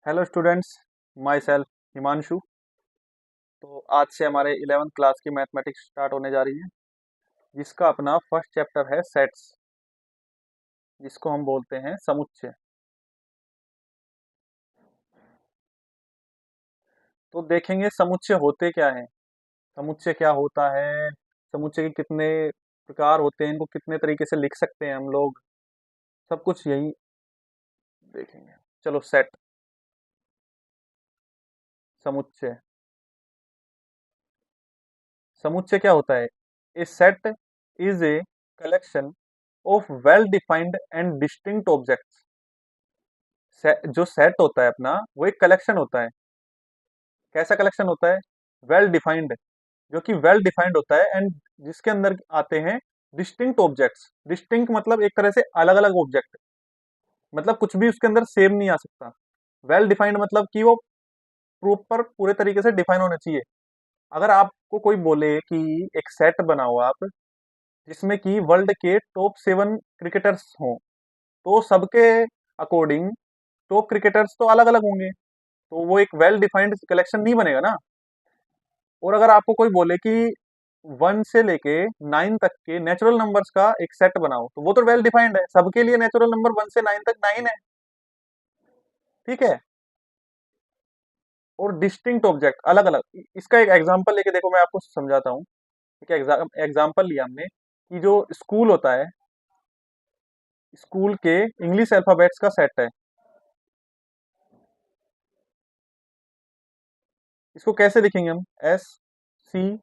Hello students, my self Himanshu. तो आज से हमारे 11th क्लास की मैथमेटिक्स स्टार्ट होने जा रही है, जिसका अपना फर्स्ट चैप्टर है सेट्स, जिसको हम बोलते हैं समुच्चय। तो देखेंगे समुच्चय होते क्या हैं, समुच्चय क्या होता है, समुच्चय के कितने प्रकार होते हैं, इनको कितने तरीके से लिख सकते हैं हम लोग, सब कुछ यही देखेंगे। चलो, सेट, समुच्चय। समुच्चय क्या होता है? A set is a collection of well defined and distinct objects. जो सेट होता है अपना, वो एक कलेक्शन होता है। कैसा कलेक्शन होता है? वेल डिफाइंड, जो कि वेल डिफाइंड होता है, एंड जिसके अंदर आते हैं डिस्टिंक्ट ऑब्जेक्ट्स। डिस्टिंक्ट मतलब एक तरह से अलग अलग ऑब्जेक्ट, मतलब कुछ भी उसके अंदर सेम नहीं आ सकता। वेल डिफाइंड मतलब कि वो प्रॉपर पूरे तरीके से डिफाइन होना चाहिए। अगर आपको कोई बोले कि एक सेट बनाओ आप, जिसमें कि वर्ल्ड के टॉप 7 क्रिकेटर्स हों, तो सबके अकॉर्डिंग टॉप क्रिकेटर्स तो अलग अलग होंगे, तो वो एक वेल डिफाइंड कलेक्शन नहीं बनेगा ना। और अगर आपको कोई बोले कि 1 से लेके 9 तक के नेचुरल नंबर्स का एक सेट बनाओ, तो वो तो वेल डिफाइंड है, सबके लिए नेचुरल नंबर 1 से 9 तक 9 है। ठीक है। और डिस्टिंक्ट ऑब्जेक्ट अलग अलग, इसका एक एग्जांपल लेके देखो, मैं आपको समझाता हूँ। ठीक है, एग्जांपल लिया हमने कि जो स्कूल होता है, स्कूल के इंग्लिश अल्फाबेट्स का सेट है। इसको कैसे लिखेंगे हम? SCHOL।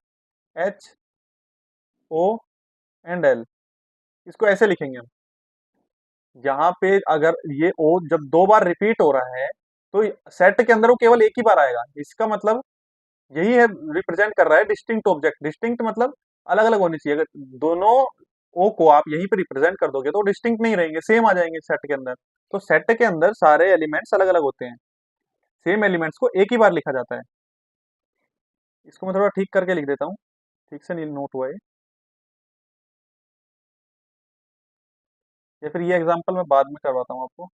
इसको ऐसे लिखेंगे हम। यहाँ पे अगर ये ओ जब 2 बार रिपीट हो रहा है, तो सेट के अंदर वो केवल एक ही बार आएगा। इसका मतलब यही है, रिप्रेजेंट कर रहा है डिस्टिंक्ट ऑब्जेक्ट। डिस्टिंक्ट मतलब अलग अलग होनी चाहिए। अगर दोनों ओ को आप यहीं पे रिप्रेजेंट कर दोगे, तो डिस्टिंक्ट नहीं रहेंगे, सेम आ जाएंगे सेट के अंदर। तो सेट के अंदर सारे एलिमेंट्स अलग अलग होते हैं, सेम एलिमेंट्स को एक ही बार लिखा जाता है। इसको मैं थोड़ा ठीक करके लिख देता हूँ, ठीक से नहीं नोट हुआ है, या फिर ये एग्जाम्पल मैं बाद में करवाता हूँ आपको।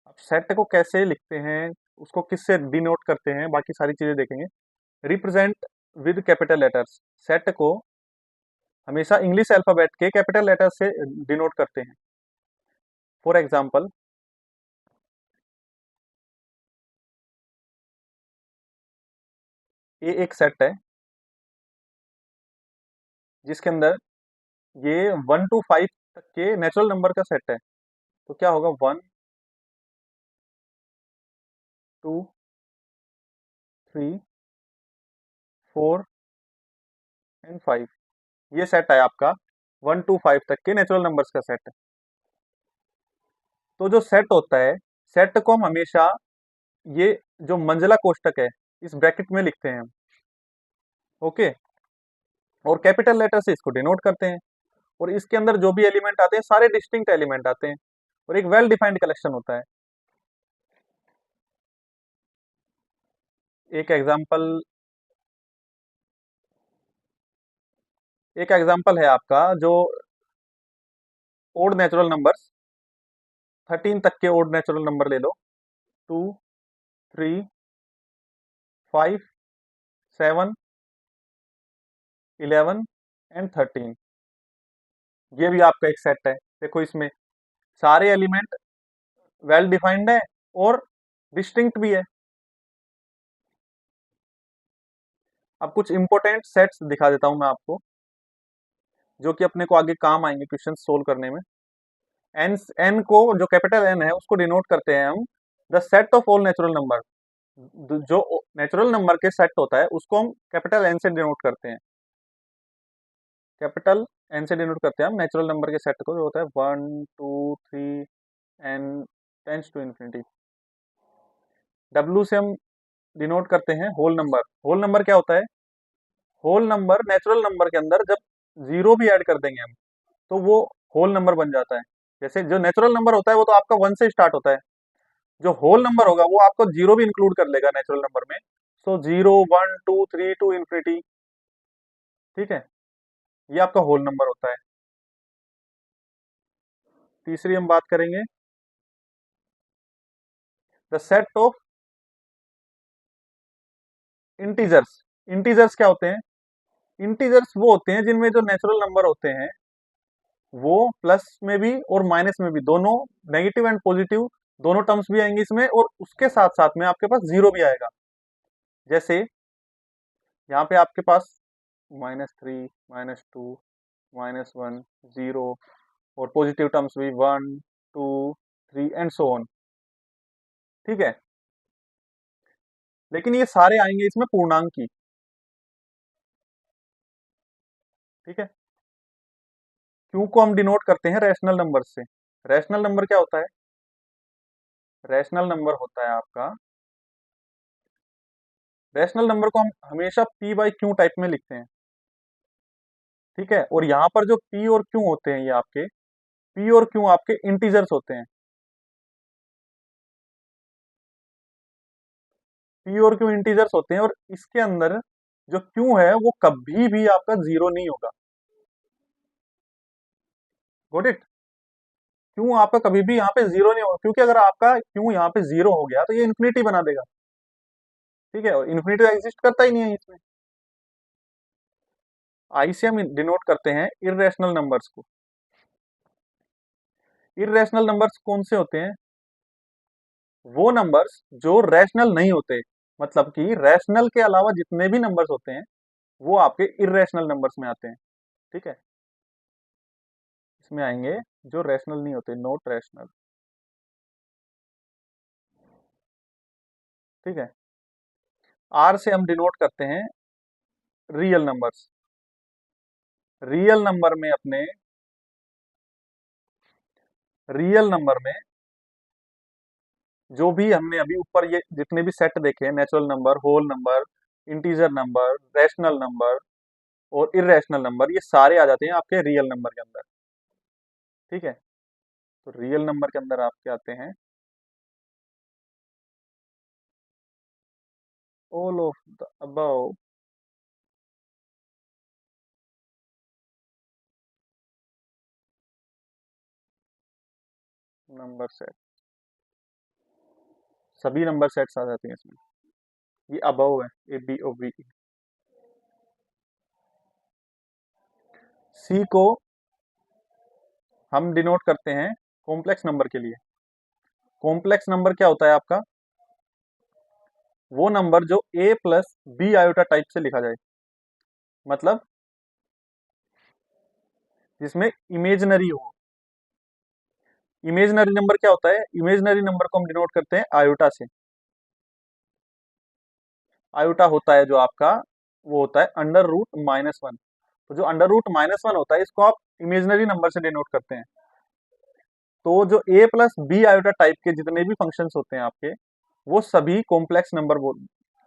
अब सेट को कैसे लिखते हैं, उसको किससे डिनोट करते हैं, बाकी सारी चीजें देखेंगे। Represent with capital letters. Set को हमेशा इंग्लिश अल्फाबेट के कैपिटल लेटर से डिनोट करते हैं। फॉर एग्जाम्पल, ये एक सेट है जिसके अंदर ये 1 to 5 तक के नेचुरल नंबर का सेट है। तो क्या होगा? 1, 2, 3, 4 एंड 5। ये सेट है आपका 1 to 5 तक के नेचुरल नंबर्स का सेट। तो जो सेट होता है, सेट को हम हमेशा ये जो मंझला कोष्टक है, इस ब्रैकेट में लिखते हैं हम। ओके। और कैपिटल लेटर से इसको डिनोट करते हैं। और इसके अंदर जो भी एलिमेंट आते हैं, सारे डिस्टिंक्ट एलिमेंट आते हैं, और एक वेल डिफाइंड कलेक्शन होता है। एक एग्जाम्पल एक एग्जाम्पल है आपका, जो ओड नेचुरल नंबर्स, 13 तक के ओड नेचुरल नंबर ले लो। 2, 3, 5, 7, 11 एंड 13। ये भी आपका एक सेट है। देखो, इसमें सारे एलिमेंट वेल डिफाइंड है और डिस्टिंक्ट भी है। अब कुछ इंपॉर्टेंट सेट्स दिखा देता हूं मैं आपको, जो कि अपने को आगे काम आएंगे क्वेश्चन सोल्व करने में। एन एन को, जो कैपिटल एन है, उसको डिनोट करते हैं हम the set of all natural number. जो नेचुरल नंबर के सेट होता है, उसको हम कैपिटल एन से डिनोट करते हैं। कैपिटल एन से डिनोट करते हैं हम नेचुरल नंबर के सेट को, जो होता है 1, 2, 3 and tends to infinity. W से हम डिनोट करते हैं होल नंबर। होल नंबर क्या होता है? होल नंबर नेचुरल नंबर के अंदर जब जीरो भी ऐड कर देंगे हम, तो वो होल नंबर बन जाता है। जैसे जो नेचुरल नंबर होता है, वो तो आपका 1 से स्टार्ट होता है। जो होल नंबर होगा, वो आपको जीरो भी इंक्लूड कर लेगा नेचुरल नंबर में, सो 0 1 2 3 टू इन्फिनिटी। ठीक है, ये आपका होल नंबर होता है। तीसरी हम बात करेंगे the set of integers. Integers क्या होते हैं? इंटीजर्स वो होते हैं जिनमें जो नेचुरल नंबर होते हैं वो प्लस में भी और माइनस में भी, दोनों नेगेटिव एंड पॉजिटिव दोनों टर्म्स भी आएंगे इसमें, और उसके साथ साथ में आपके पास जीरो भी आएगा। जैसे यहाँ पे आपके पास -3 -2 -1 0, और पॉजिटिव टर्म्स भी 1 2 3 एंड सो ऑन। ठीक है, लेकिन ये सारे आएंगे इसमें पूर्णांक की। ठीक है, क्यू को हम डिनोट करते हैं रैशनल नंबर से। रैशनल नंबर क्या होता है? रैशनल नंबर होता है आपका, रैशनल नंबर को हम हमेशा p बाई क्यू टाइप में लिखते हैं। ठीक है, और यहाँ पर जो p और q होते हैं, ये आपके p और q आपके इंटीजर्स होते हैं। p और q इंटीजर्स होते हैं, और इसके अंदर जो q है वो कभी भी आपका जीरो नहीं होगा। Got it? q आपका कभी भी यहाँ पे जीरो नहीं होगा, क्योंकि अगर आपका q यहाँ पे जीरो हो गया तो ये इन्फिनिटी बना देगा। ठीक है, और इन्फिनिटी एग्जिस्ट करता ही नहीं है इसमें। आई से हम डिनोट करते हैं इर्रेशनल नंबर्स को। इर्रेशनल नंबर्स कौन से होते हैं? वो नंबर्स जो रैशनल नहीं होते, मतलब कि रैशनल के अलावा जितने भी नंबर्स होते हैं वो आपके इर्रेशनल नंबर्स में आते हैं। ठीक है, इसमें आएंगे जो रैशनल नहीं होते, नॉट रैशनल। ठीक है, आर से हम डिनोट करते हैं रियल नंबर्स। रियल नंबर में अपने, रियल नंबर में जो भी हमने अभी ऊपर ये जितने भी सेट देखे हैं, natural number, whole number, integer number, rational number और इर्रेशनल नंबर, ये सारे आ जाते हैं आपके रियल नंबर के अंदर। ठीक है, तो रियल नंबर के अंदर आपके आते हैं all of the above number set. सभी नंबर सेट्स आ जाते हैं इसमें। ये अबव है, ABOV। सी को हम डिनोट करते हैं कॉम्प्लेक्स नंबर के लिए। कॉम्प्लेक्स नंबर क्या होता है आपका? वो नंबर जो a plus B iota type से लिखा जाए, मतलब जिसमें इमेजनरी हो। इमेजनरी नंबर क्या होता है? इमेजनरी नंबर को हम डिनोट करते हैं आयोटा से। आयोटा होता है जो आपका, वो होता है √-1। तो जो √-1 होता है इसको आप इमेजनरी नंबर से डिनोट करते हैं। तो जो a plus B iota type के जितने भी फंक्शंस होते हैं आपके, वो सभी कॉम्प्लेक्स नंबर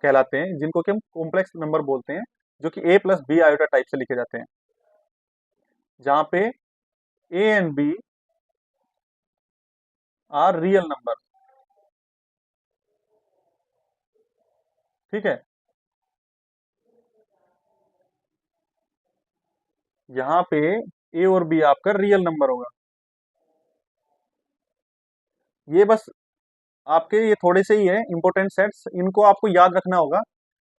कहलाते हैं, जिनको कि हम कॉम्प्लेक्स नंबर बोलते हैं, जो कि a plus B iota type से लिखे जाते हैं, जहां पे a and b are real number. ठीक है, यहाँ पे a और b आपका रियल नंबर होगा। ये बस आपके ये थोड़े से ही है इंपॉर्टेंट सेट्स, इनको आपको याद रखना होगा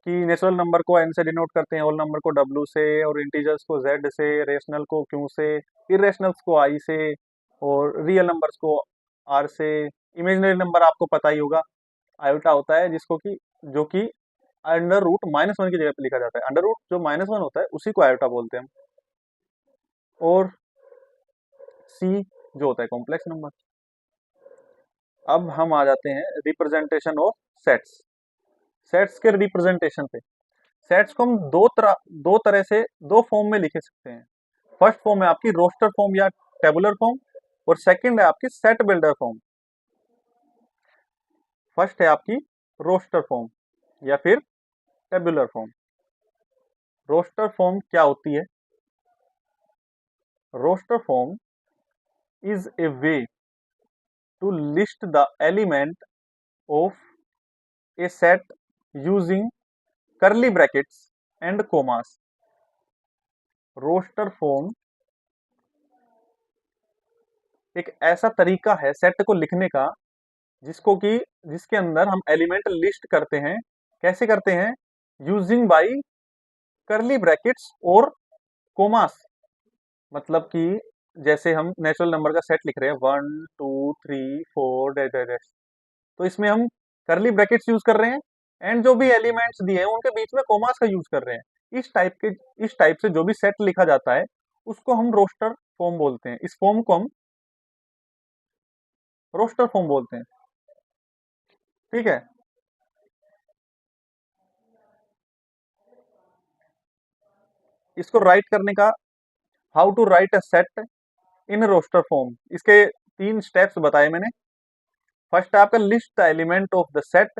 कि नेचुरल नंबर को n से डिनोट करते हैं, होल नंबर को w से, और इंटीजर्स को z से, रेशनल को q से, इरेशनल्स को i से, और रियल नंबर्स को r से। इमेजिनरी नंबर आपको पता ही होगा, आयोटा होता है जिसको कि, जो कि √-1 की जगह पे लिखा जाता है। अंडर रूट जो -1 होता है उसी को आयोटा बोलते हैं हम। और c जो होता है कॉम्प्लेक्स नंबर। अब हम आ जाते हैं रिप्रेजेंटेशन ऑफ सेट्स। सेट्स के रिप्रेजेंटेशन पे, सेट्स को हम दो तरह से, दो फॉर्म में लिख सकते हैं। फर्स्ट फॉर्म है आपकी रोस्टर फॉर्म या टेबुलर फॉर्म, और सेकंड है आपकी सेट बिल्डर फॉर्म। फर्स्ट है आपकी रोस्टर फॉर्म या फिर टेबुलर फॉर्म। रोस्टर फॉर्म क्या होती है? Roster form is a way to list the element of a set using curly brackets and commas. Roster form एक ऐसा तरीका है सेट को लिखने का जिसको कि जिसके अंदर हम एलिमेंट लिस्ट करते हैं। कैसे करते हैं? यूजिंग बाय करली ब्रैकेट्स और कोमास। मतलब कि जैसे हम नेचुरल नंबर का सेट लिख रहे हैं 1 2 3 4 डैश डैश डैश, तो इसमें हम करली ब्रैकेट्स यूज कर रहे हैं एंड जो भी एलिमेंट्स दिए हैं उनके बीच में कोमास का यूज कर रहे हैं। इस टाइप से जो भी सेट लिखा जाता है उसको हम रोस्टर फॉर्म बोलते हैं। इस फॉर्म को हम रोस्टर फॉर्म बोलते हैं। ठीक है। इसको राइट करने का, how to write a set in roster form, इसके 3 स्टेप्स बताए मैंने। फर्स्ट है आपका list the element of the set.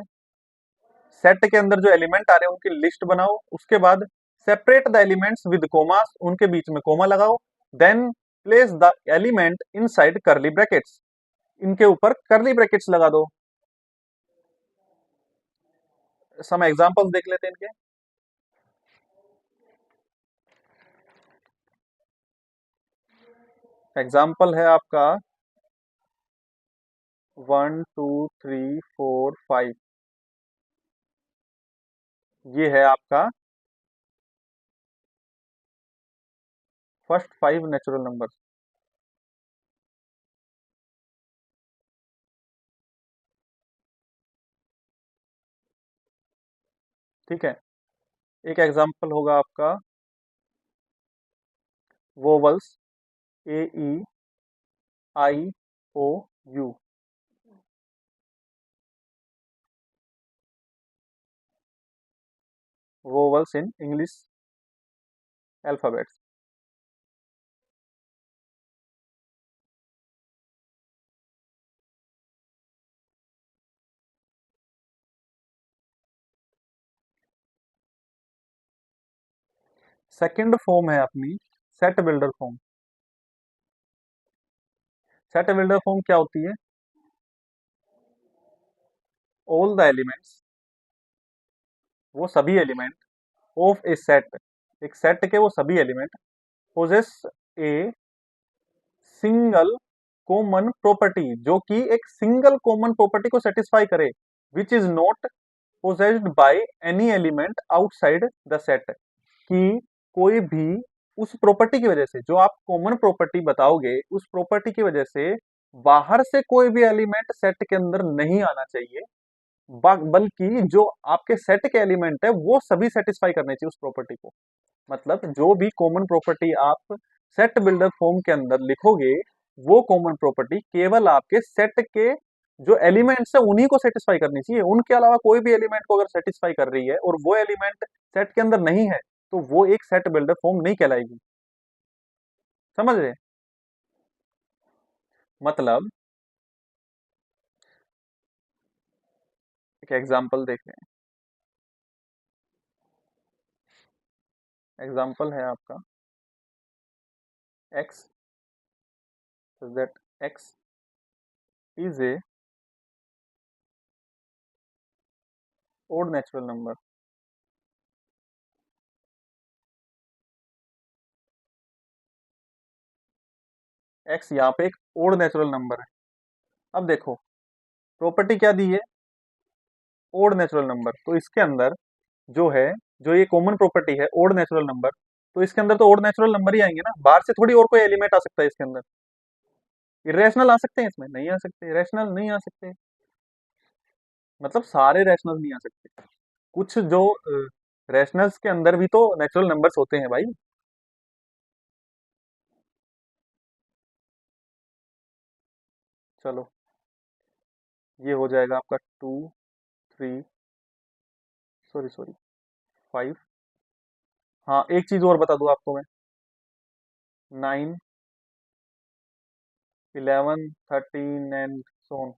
Set के अंदर जो एलिमेंट आ रहे हैं उनकी लिस्ट बनाओ। उसके बाद separate the elements with commas, उनके बीच में कोमा लगाओ। Then place the element inside curly brackets, इनके ऊपर करली ब्रैकेट्स लगा दो। सम एग्जांपल्स देख लेते हैं इनके। एग्जाम्पल है आपका 1 2 3 4 5। ये है आपका फर्स्ट 5 नेचुरल नंबर। ठीक है। एक एग्जाम्पल होगा आपका vowels, A E I O U। Vowels in English alphabets. Second form है अपनी set builder form. Set builder form क्या होती है? ऑल द एलिमेंट्स, वो सभी एलिमेंट ऑफ ए सेट, एक सेट के वो सभी element poses a single common property, जो कि एक सिंगल कॉमन प्रॉपर्टी को सेटिस्फाई करे, which is not possessed by any element outside the set. कि कोई भी उस प्रॉपर्टी की वजह से, जो आप कॉमन प्रॉपर्टी बताओगे उस प्रॉपर्टी की वजह से बाहर से कोई भी एलिमेंट सेट के अंदर नहीं आना चाहिए, बल्कि जो आपके सेट के एलिमेंट है वो सभी सेटिस्फाई करने चाहिए उस प्रॉपर्टी को। मतलब जो भी कॉमन प्रॉपर्टी आप सेट बिल्डर फॉर्म के अंदर लिखोगे, वो कॉमन प्रॉपर्टी केवल आपके सेट के जो एलिमेंट्स है उन्हीं को सेटिस्फाई करनी चाहिए। उनके अलावा कोई भी एलिमेंट को अगर सेटिस्फाई कर रही है और वो एलिमेंट सेट के अंदर नहीं है, तो वो एक सेट बिल्डर फॉर्म नहीं कहलाएगी। समझ रहे? मतलब एक एग्जांपल देख लें। एग्जांपल है आपका x, that x is a odd natural number। x यहाँ पे एक ओड नेचुरल नंबर है। अब देखो प्रॉपर्टी क्या दी है? Odd natural number. तो इसके अंदर जो है, जो ये कॉमन प्रॉपर्टी है ओड नेचुरल नंबर, तो इसके अंदर तो ओड नेचुरल नंबर ही आएंगे ना, बाहर से थोड़ी और कोई एलिमेंट आ सकता है इसके अंदर। इरेशनल आ सकते हैं इसमें? नहीं आ सकते, रैशनल नहीं आ सकते। मतलब सारे रैशनल नहीं आ सकते। कुछ जो रैशनल्स के अंदर भी तो नेचुरल नंबर्स होते हैं भाई। चलो ये हो जाएगा आपका 2 3, सॉरी सॉरी 5। हाँ एक चीज और बता दूं आपको मैं, 9 11 13 एंड so on।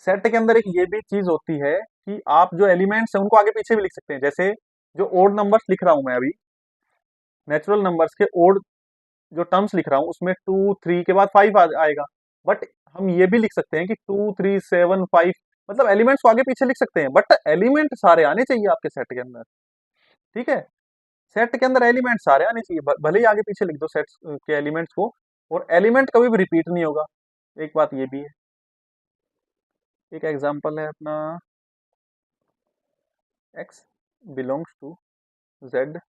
सेट के अंदर एक ये भी चीज होती है कि आप जो एलिमेंट्स हैं उनको आगे पीछे भी लिख सकते हैं। जैसे जो ओड नंबर्स लिख रहा हूं मैं अभी, नेचुरल नंबर्स के ओड जो टर्म्स लिख रहा हूं उसमें 2 3 के बाद 5 आएगा। बट हम ये भी लिख सकते हैं कि 2 3 7 5, मतलब एलिमेंट्स को आगे पीछे लिख सकते हैं, बट एलिमेंट सारे आने चाहिए आपके सेट के अंदर। ठीक है, सेट के अंदर एलिमेंट सारे आने चाहिए, भले ही आगे पीछे लिख दो सेट्स के एलिमेंट्स को, और एलिमेंट कभी भी रिपीट नहीं होगा। एक बात ये भी है। एक एग्जांपल है अपना, x बिलोंग्स टू z,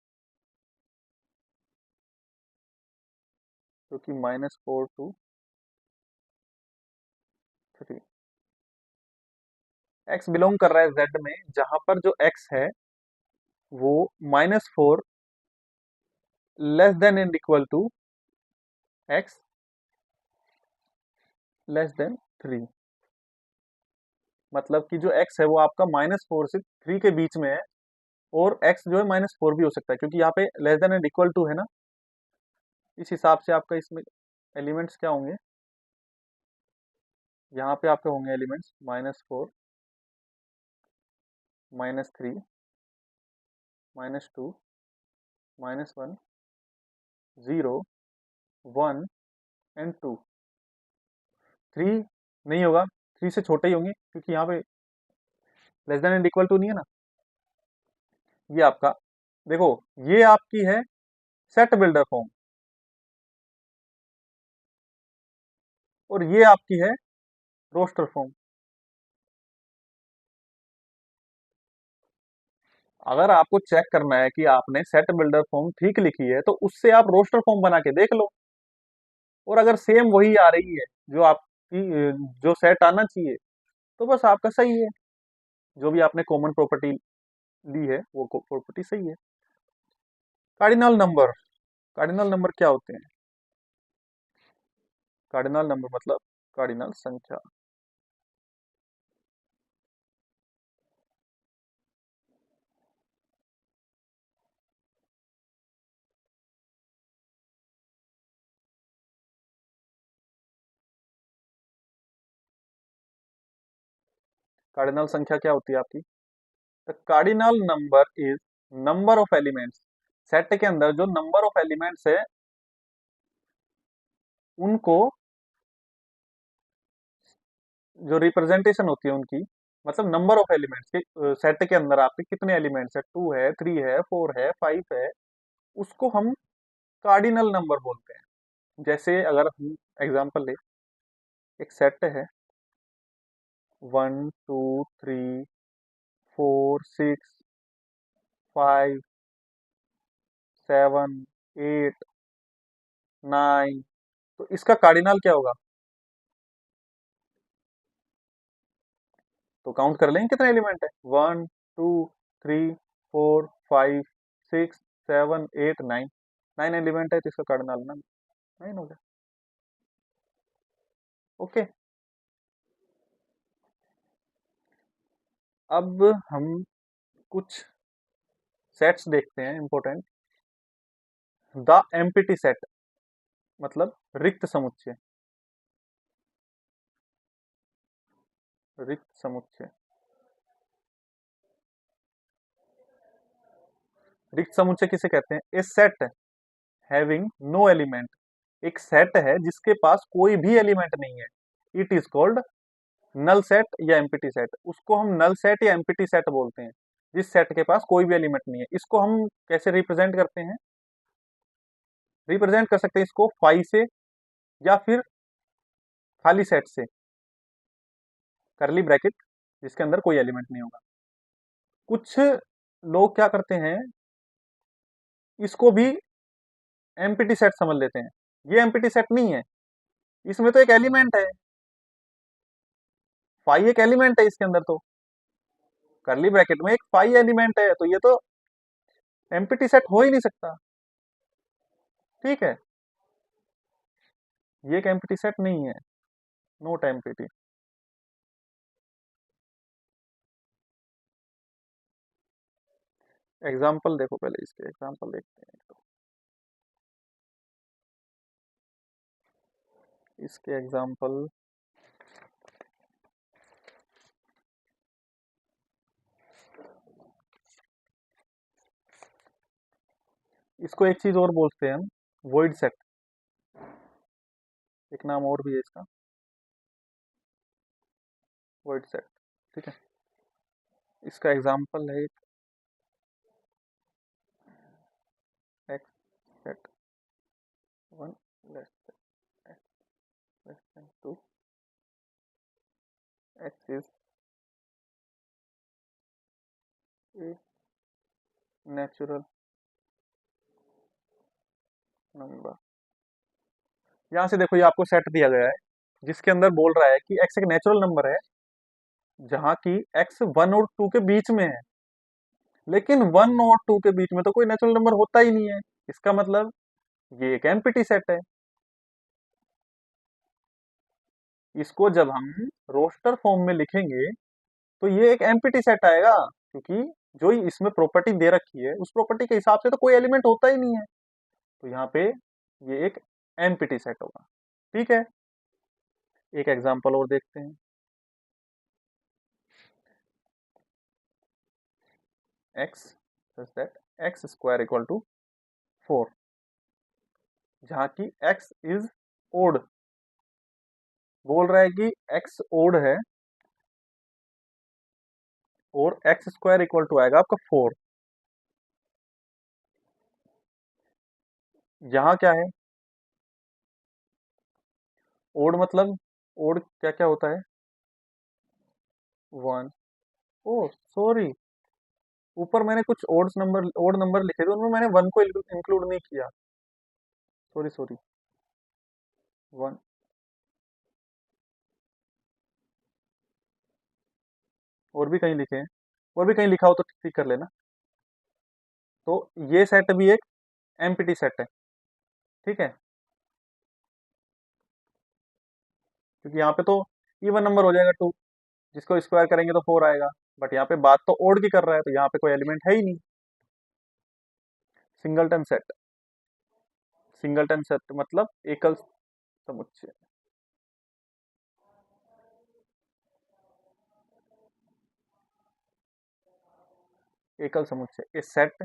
जो कि -4 to 3। x बिलोंग कर रहा है z में, जहां पर जो x है वो -4 less than and equal to x less than 3। मतलब कि जो x है वो आपका -4 से 3 के बीच में है, और x जो है -4 भी हो सकता है, क्योंकि यहाँ पे less than and equal to है ना। इस हिसाब से आपका इसमें एलिमेंट्स क्या होंगे, यहाँ पे आपके होंगे एलिमेंट्स -4, -3, -2, -1, 0, 1 एंड 2। 3 नहीं होगा, 3 से छोटे ही होंगे, क्योंकि यहाँ पे less than and equal to नहीं है ना। ये आपका, देखो, ये आपकी है सेट बिल्डर फॉर्म, और ये आपकी है रोस्टर फॉर्म। अगर आपको चेक करना है कि आपने सेट बिल्डर फॉर्म ठीक लिखी है, तो उससे आप रोस्टर फॉर्म बना के देख लो, और अगर सेम वही आ रही है जो आपकी जो सेट आना चाहिए, तो बस आपका सही है। जो भी आपने कॉमन प्रॉपर्टी ली है वो प्रॉपर्टी सही है। कार्डिनल नंबर, कार्डिनल नंबर क्या होते हैं? कार्डिनल नंबर मतलब कार्डिनल संख्या। कार्डिनल संख्या क्या होती है आपकी? The cardinal number is number of elements. Set के अंदर जो नंबर ऑफ एलिमेंट्स है उनको, जो रिप्रेजेंटेशन होती है उनकी, मतलब नंबर ऑफ एलिमेंट्स के सेट के अंदर आपके कितने एलिमेंट्स है, 2 है, 3 है, 4 है, 5 है, उसको हम कार्डिनल नंबर बोलते हैं। जैसे अगर हम एग्जांपल ले, एक सेट है 1 2 3 4 6 5 7 8 9, तो इसका कार्डिनल क्या होगा? तो काउंट कर लें कितने एलिमेंट है, 1 2 3 4 5 6 7 8 9। 9 एलिमेंट है, तो इसका कार्डिनल ना 9 हो गया। ओके, अब हम कुछ सेट्स देखते हैं इंपॉर्टेंट। द एम्प्टी सेट मतलब रिक्त समुच्चय, रिक्त समुच्चय। रिक्त समुच्चय किसे कहते हैं? A set having no element. एक सेट है जिसके पास कोई भी एलिमेंट नहीं है, it is called null set या एम्प्टी सेट। उसको हम नल सेट या एम्प्टी सेट बोलते हैं, जिस सेट के पास कोई भी एलिमेंट नहीं है। इसको हम कैसे रिप्रेजेंट करते हैं? रिप्रेजेंट कर सकते हैं इसको फाई से, या फिर खाली सेट से, करली ब्रैकेट जिसके अंदर कोई एलिमेंट नहीं होगा। कुछ लोग क्या करते हैं, इसको भी एम्प्टी सेट समझ लेते हैं। ये एम्प्टी सेट नहीं है, इसमें तो एक एलिमेंट है, फाई एक एलिमेंट है इसके अंदर, तो करली ब्रैकेट में एक फाई एलिमेंट है, तो ये तो एम्प्टी सेट हो ही नहीं सकता। ठीक है, ये एक एम्प्टी सेट नहीं है, नोट एम्प्टी। एग्जाम्पल देखो, पहले इसके एग्जाम्पल देखते हैं। तो इसके एग्जाम्पल, इसको एक चीज और बोलते हैं हम, वॉइड सेट। एक नाम और भी है इसका, वॉइड सेट। ठीक है, इसका एग्जांपल है x set 1 less than 2, x is a natural number. यहाँ से देखो, ये आपको सेट दिया गया है जिसके अंदर बोल रहा है कि एक्स एक नेचुरल नंबर है जहाँ की एक्स 1 और 2 के बीच में है, लेकिन 1 और 2 के बीच में तो कोई नेचुरल नंबर होता ही नहीं है। इसका मतलब ये एक एम्प्टी सेट है। इसको जब हम रोस्टर फॉर्म में लिखेंगे तो ये एक एम्प्टी सेट आएगा, क्योंकि जो इसमें प्रॉपर्टी दे रखी है उस प्रॉपर्टी के हिसाब से तो कोई एलिमेंट होता ही नहीं है। तो यहाँ पे ये एक एम्प्टी सेट होगा। ठीक है, एक एग्जांपल और देखते हैं। X that x square equal to 4, जहाँ की एक्स इज ओड, बोल रहा है कि एक्स ओड है और एक्स स्क्वायर इक्वल टू आएगा आपका 4। यहाँ क्या है, ओड मतलब ओड क्या क्या होता है, 1। ओ सॉरी, ऊपर मैंने कुछ ओड नंबर लिखे थे, उनमें मैंने 1 को इंक्लूड नहीं किया। Sorry sorry, 1। और भी कहीं लिखे हैं, और भी कहीं लिखा हो तो ठीक कर लेना। तो ये सेट भी एक एम्प्टी सेट है। ठीक है, क्योंकि यहाँ पे तो इवन नंबर हो जाएगा 2, जिसको स्क्वायर करेंगे तो 4 आएगा। बट यहाँ पे बात तो ओड की कर रहा है, तो यहाँ पे कोई एलिमेंट है ही नहीं। सिंगलटन सेट, सिंगलटन सेट मतलब एकल समुच्चय। एकल समुच्चय, a set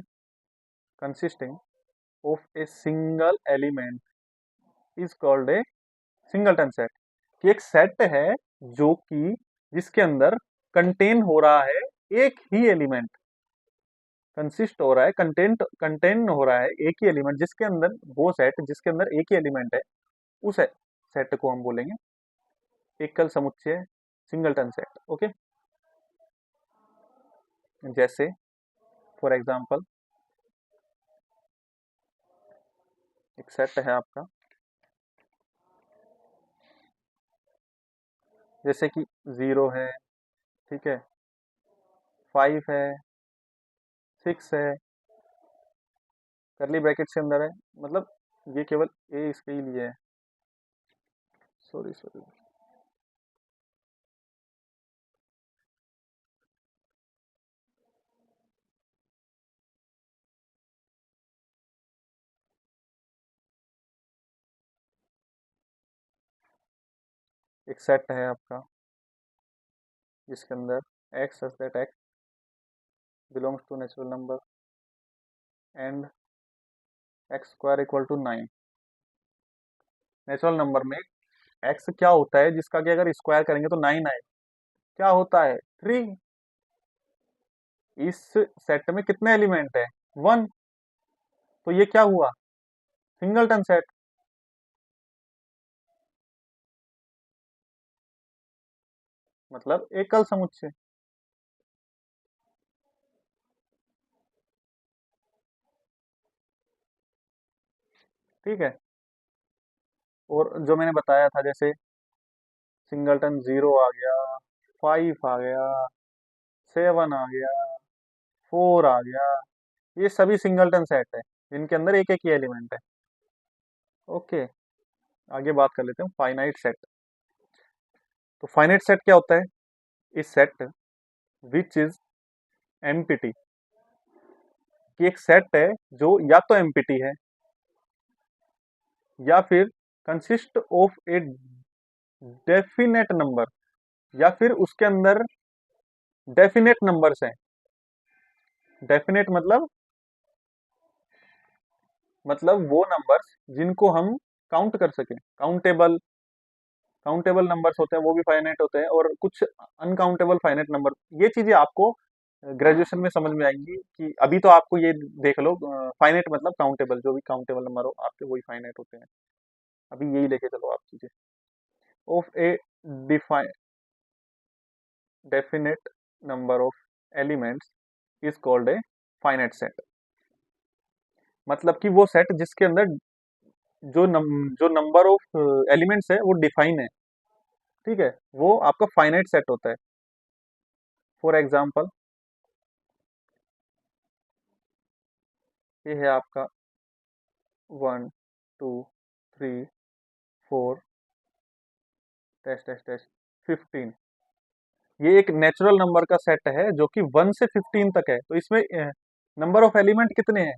consisting of a single element is called a singleton set. कि एक सेट है जो कि जिसके अंदर कंटेन हो रहा है एक ही एलिमेंट, कंसिस्ट हो रहा है, कंटेन हो रहा है एक ही एलिमेंट, जिसके अंदर वो सेट जिसके अंदर एक ही एलिमेंट है, उस सेट को हम बोलेंगे एकल समुच्चय, सिंगलटन सेट। ओके, जैसे फॉर एग्जांपल एक सेट है आपका, जैसे कि 0 है, ठीक है, 5 है, 6 है, करली ब्रैकेट के अंदर है, मतलब ये केवल ए इसके ही लिए है। सॉरी सॉरी, एक सेट है आपका जिसके अंदर x such that x belongs to natural number and x square equal to 9। Natural number में एक्स क्या होता है जिसका कि अगर स्क्वायर करेंगे तो 9 आए, क्या होता है 3। इस सेट में कितने एलिमेंट है, 1। तो ये क्या हुआ, सिंगलटन सेट। मतलब एकल समुच्चय। ठीक है, और जो मैंने बताया था जैसे सिंगलटन 0 आ गया, 5 आ गया, 7 आ गया, 4 आ गया, ये सभी सिंगलटन सेट है जिनके अंदर एक एक ही एलिमेंट है। ओके, आगे बात कर लेते हैं फाइनाइट सेट। तो फाइनाइट सेट क्या होता है, इस सेट विच इज एम्प्टी, कि एक सेट है जो या तो एम्प्टी है या फिर consist of a definite number, या फिर उसके अंदर डेफिनेट नंबर्स हैं। डेफिनेट मतलब वो नंबर्स जिनको हम काउंट कर सकें, काउंटेबल, काउंटेबल नंबर्स होते हैं वो भी फाइनाइट होते हैं, और कुछ अनकाउंटेबल फाइनाइट नंबर। ये चीजें आपको ग्रेजुएशन में समझ में आएंगी कि अभी तो आपको ये देख लो, फाइनाइट मतलब काउंटेबल, जो भी काउंटेबल नंबर हो आपके वही फाइनाइट होते हैं। अभी यही लेके चलो आप चीजें। Of A define definite number of elements is called a finite set. मतलब कि वो सेट जिसके अंदर जो नंबर ऑफ एलिमेंट्स है वो डिफाइन है, ठीक है, वो आपका फाइनाइट सेट होता है। फॉर एग्जाम्पल, ये है आपका 1 2 3 4 टेस्ट टेस्ट टेस्ट 15। ये एक नेचुरल नंबर का सेट है जो कि 1 से 15 तक है। तो इसमें नंबर ऑफ एलिमेंट कितने हैं?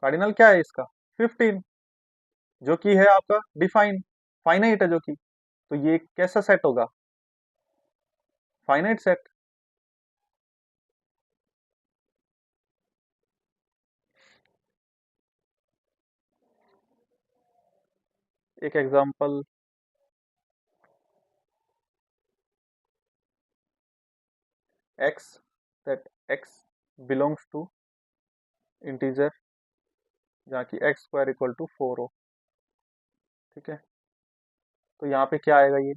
कार्डिनल क्या है इसका? 15, जो कि है आपका डिफाइन, फाइनाइट है जो कि। तो ये कैसा सेट होगा? Finite set. एक example, x, that x belongs to integer जहाँ की x² = 4 हो, ठीक है। तो यहाँ पे क्या आएगा? ये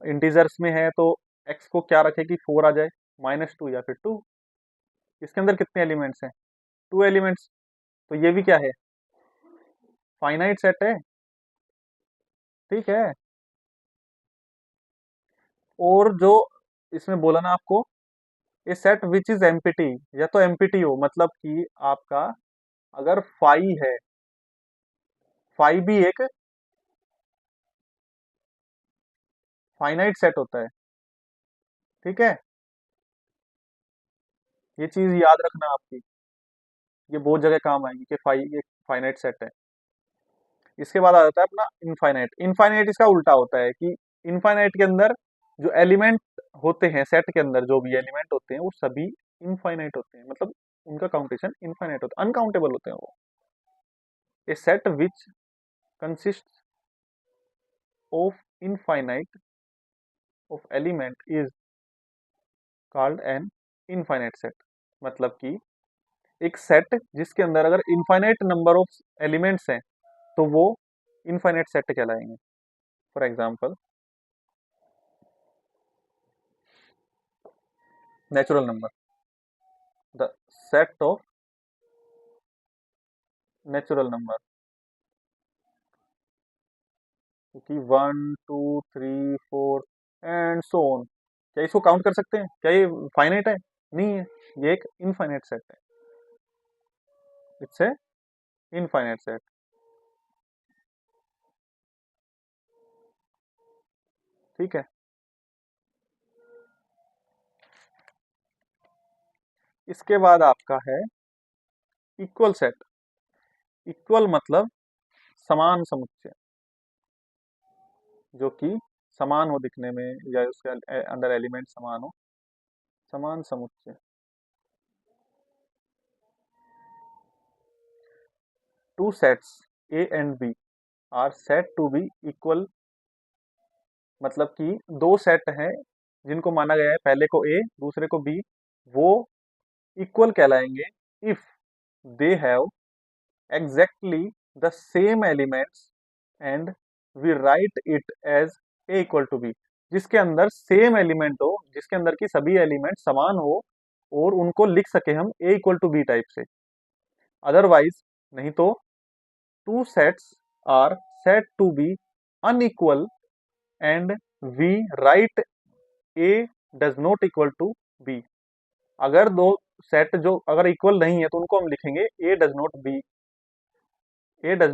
इंटीजर्स में है तो x को क्या रखे कि 4 आ जाए, -2 या फिर 2। इसके अंदर कितने एलिमेंट्स हैं? 2 एलिमेंट्स। तो ये भी क्या है? फाइनाइट सेट है, ठीक है। और जो इसमें बोला ना आपको, ए सेट विच इज एम्पिटी, या तो एम्पिटी हो, मतलब कि आपका अगर फाई है, फाई भी एक फाइनाइट सेट होता है, ठीक है। ये चीज याद रखना आपकी, ये बहुत जगह काम आएगी कि फाई एक फाइनाइट सेट है। इसके बाद आ जाता है अपना इनफाइनाइट। इनफाइनाइट इसका उल्टा होता है कि इनफाइनाइट के अंदर जो एलिमेंट होते हैं, सेट के अंदर जो भी एलिमेंट होते हैं वो सभी इनफाइनाइट होते हैं, मतलब उनका काउंटेशन इनफाइनाइट होता है, अनकाउंटेबल होते हैं वो। A set which consist of infinite of element is called an infinite set. मतलब कि एक सेट जिसके अंदर अगर इनफाइनाइट नंबर ऑफ एलिमेंट्स हैं तो वो इनफाइनाइट सेट कहलाएंगे। For example, natural number, the set of natural number, क्योंकि 1 2 3 4 एंड सो ऑन, क्या इसको काउंट कर सकते हैं? क्या ये फाइनाइट है? नहीं है, ये एक इनफाइनाइट सेट है। इट्स ए इनफाइनाइट सेट, ठीक है। इसके बाद आपका है इक्वल सेट। इक्वल मतलब समान समुच्चय, जो कि समान हो दिखने में या उसके अंदर एलिमेंट समान हो, समान समुच्चय। Two sets A and B are said to be equal, मतलब कि दो सेट हैं जिनको माना गया है, पहले को ए दूसरे को बी, वो इक्वल कहलाएंगे if they have exactly the same elements and we write it as A equal to B. जिसके अंदर सेम एलिमेंट हो, जिसके अंदर की सभी एलिमेंट समान हो, और उनको लिख सके हम A equal to B type से। अदरवाइज नहीं तो two sets are said to be unequal and we write A does not equal to B. अगर दो सेट जो अगर इक्वल नहीं है तो उनको हम लिखेंगे A does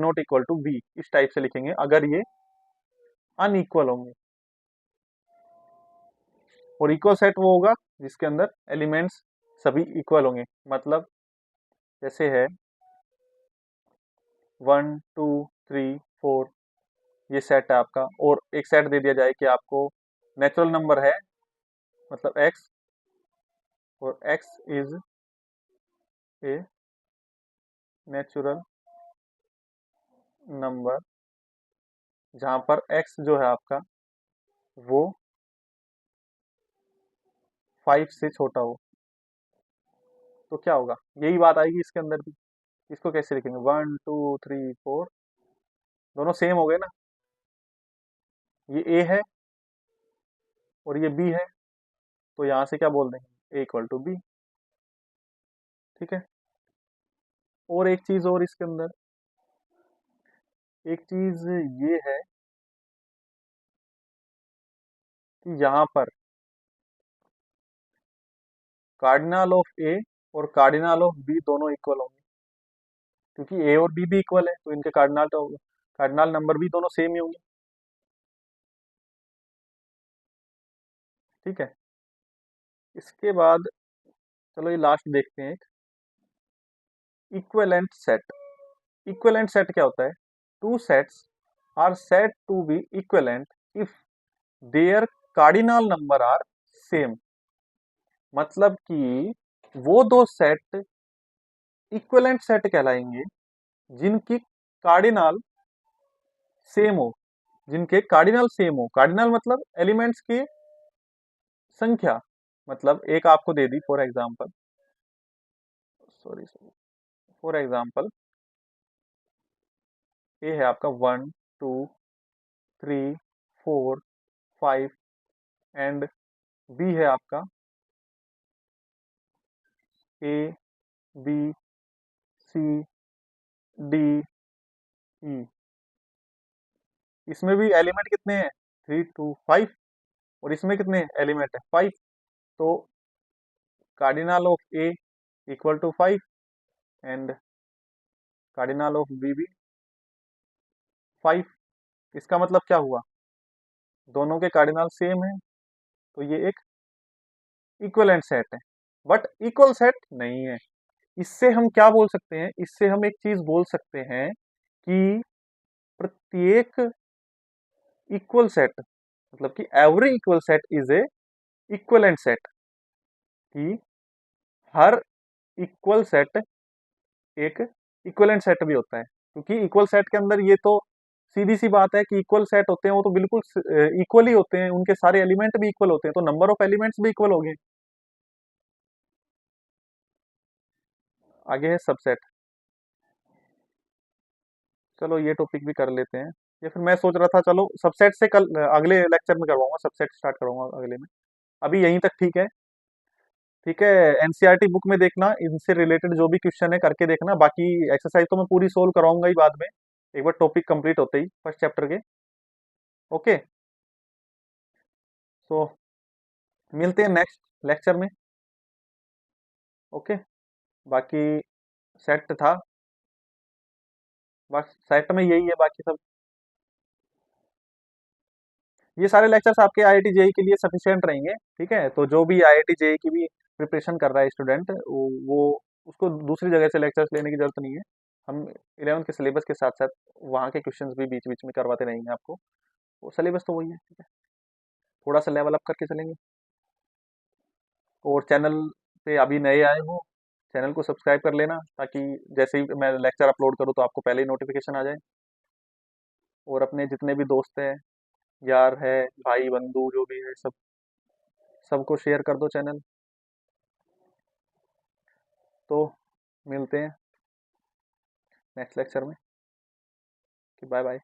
not equal to B, इस टाइप से लिखेंगे अगर ये अनइक्वल होंगे। और इक्वल सेट वो होगा जिसके अंदर एलिमेंट्स सभी इक्वल होंगे, मतलब जैसे है 1 2 3 4, ये सेट है आपका। और एक सेट दे दिया जाए कि आपको नेचुरल नंबर है, मतलब x, और x is a natural number जहां पर x जो है आपका वो 5 से छोटा हो, तो क्या होगा? यही बात आएगी इसके अंदर भी। इसको कैसे लिखेंगे? 1 2 3 4, दोनों सेम हो गए ना। ये a है और ये b है, तो यहां से क्या बोल देंगे? a = b। ठीक है। और एक चीज और इसके अंदर, एक चीज ये है कि यहाँ पर कार्डिनल ऑफ ए और कार्डिनल ऑफ बी दोनों इक्वल होंगे, क्योंकि ए और बी भी इक्वल है, तो इनके कार्डिनल तो कार्डिनल नंबर भी दोनों सेम ही होंगे। ठीक है। इसके बाद चलो ये लास्ट देखते हैं, एक इक्विवेलेंट सेट। इक्विवेलेंट सेट क्या होता है? Two sets are said to be equivalent if their cardinal number are same. मतलब कि वो दो सेट इक्विवेलेंट सेट कहलाएंगे जिनकी कार्डिनल सेम हो, जिनके कार्डिनल सेम हो। कार्डिनल मतलब एलिमेंट्स की संख्या। मतलब एक आपको दे दी for example, sorry, for example A है आपका 1 2 3 4 5 एंड बी है आपका A B C D E। इसमें भी एलिमेंट कितने हैं? 3 2 5। और इसमें कितने एलिमेंट है? 5। तो cardinal of A equal to 5 and cardinal of B भी 5। इसका मतलब क्या हुआ? दोनों के कार्डिनल सेम है, तो ये एक इक्विवेलेंट सेट है। बट इक्वल सेट नहीं है। इससे हम क्या बोल सकते हैं? इससे हम एक चीज बोल सकते हैं कि प्रत्येक इक्वल सेट, मतलब कि every equal set is A equivalent set, कि हर इक्वल सेट एक इक्विवेलेंट सेट भी होता है। क्योंकि इक्वल सेट के अंदर ये तो सीधी सी बात है कि इक्वल सेट होते हैं वो तो बिल्कुल इक्वल ही होते हैं, उनके सारे एलिमेंट भी इक्वल होते हैं, तो नंबर ऑफ एलिमेंट्स भी इक्वल हो गए। आगे है सबसेट। चलो ये टॉपिक भी कर लेते हैं, या फिर मैं सोच रहा था चलो सबसेट से कल अगले लेक्चर में करवाऊंगा, सबसेट स्टार्ट करवाऊंगा अगले में। अभी यहीं तक ठीक है। ठीक है। एनसीईआरटी बुक में देखना, इनसे रिलेटेड जो भी क्वेश्चन है करके देखना, बाकी एक्सरसाइज तो मैं पूरी सोल्व कराऊंगा ही बाद में, एक बार टॉपिक कंप्लीट होते ही फर्स्ट चैप्टर के। ओके। सो मिलते हैं नेक्स्ट लेक्चर में। ओके। बाकी सेट था, बस सेट में यही है, बाकी सब ये सारे लेक्चर्स आपके आईआईटी जेई के लिए सफिशिएंट रहेंगे। ठीक है। तो जो भी आईआईटी जेई की भी प्रिपरेशन कर रहा है स्टूडेंट, वो उसको दूसरी जगह से लेक्चर्स लेने की जरूरत नहीं है। हम 11th के सिलेबस के साथ साथ वहाँ के क्वेश्चंस भी बीच बीच में करवाते रहेंगे आपको। वो सिलेबस तो वही है। ठीक है। थोड़ा सा लेवल अप करके चलेंगे। और चैनल पे अभी नए आए हो, चैनल को सब्सक्राइब कर लेना, ताकि जैसे ही मैं लेक्चर अपलोड करूँ तो आपको पहले ही नोटिफिकेशन आ जाए। और अपने जितने भी दोस्त हैं, यार है, भाई बंधु जो भी है, सबको शेयर कर दो चैनल। तो मिलते हैं नेक्स्ट लेक्चर में। Bye bye.